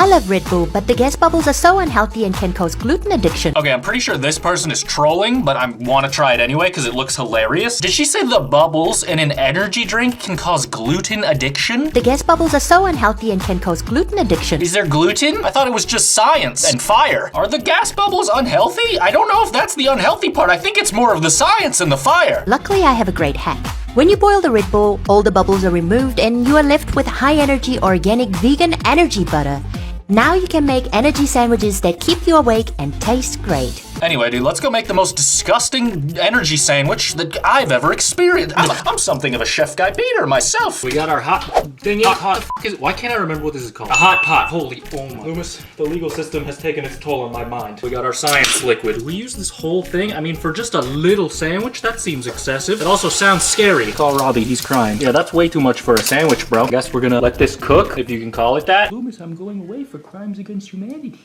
I love Red Bull, but the gas bubbles are so unhealthy and can cause gluten addiction. Okay, I'm pretty sure this person is trolling, but I want to try it anyway because it looks hilarious. Did she say the bubbles in an energy drink can cause gluten addiction? The gas bubbles are so unhealthy and can cause gluten addiction. Is there gluten? I thought it was just science and fire. Are the gas bubbles unhealthy? I don't know if that's the unhealthy part. I think it's more of the science and the fire. Luckily, I have a great hack. When you boil the Red Bull, all the bubbles are removed and you are left with high-energy organic vegan energy butter. Now you can make energy sandwiches that keep you awake and taste great. Anyway, dude, let's go make the most disgusting energy sandwich that I've ever experienced. I'm something of a Chef Guy Peter myself. We got our hot thingy. Hot is, why can't I remember what this is called? A hot pot. Holy, oh my. Loomis, the legal system has taken its toll on my mind. We got our science liquid. Do we use this whole thing? I mean, for just a little sandwich, that seems excessive. It also sounds scary. Call Robbie, he's crying. Yeah, that's way too much for a sandwich, bro. Guess we're gonna let this cook, if you can call it that. Loomis, I'm going away for crimes against humanity.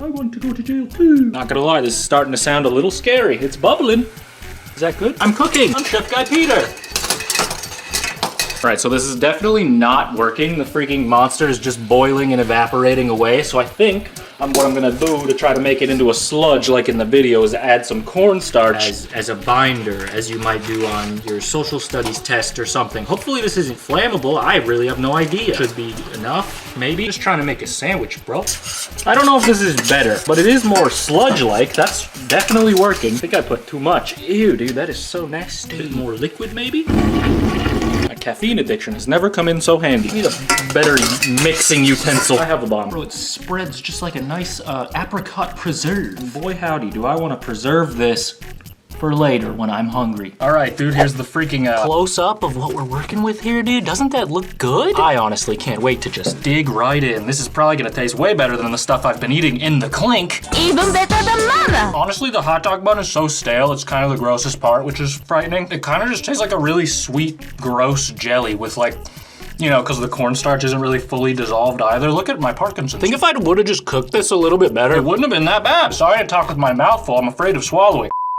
I want to go to jail too. Not gonna lie, this is starting to sound a little scary. It's bubbling. Is that good? I'm cooking. I'm Chef Guy Peter. All right, so this is definitely not working. The freaking monster is just boiling and evaporating away. So I think what I'm gonna do to try to make it into a sludge like in the video is add some cornstarch as a binder, as you might do on your social studies test or something. Hopefully this isn't flammable. I really have no idea. Should be enough, maybe. Just trying to make a sandwich, bro. I don't know if this is better, but it is more sludge-like. That's definitely working. I think I put too much. Ew, dude, that is so nasty. A bit more liquid, maybe? A caffeine addiction has never come in so handy. I need a better mixing utensil. I have a bomb. Bro, it spreads just like a nice apricot preserve. Boy howdy, do I want to preserve this for later when I'm hungry. All right, dude, here's the freaking close-up of what we're working with here, dude. Doesn't that look good? I honestly can't wait to just dig right in. This is probably gonna taste way better than the stuff I've been eating in the clink. Even better than mama! Honestly, the hot dog bun is so stale, it's kind of the grossest part, which is frightening. It kind of just tastes like a really sweet, gross jelly with like, you know, because the cornstarch isn't really fully dissolved either. Look at my Parkinson's. I think if I would have just cooked this a little bit better, it wouldn't have been that bad. Sorry to talk with my mouth full, I'm afraid of swallowing.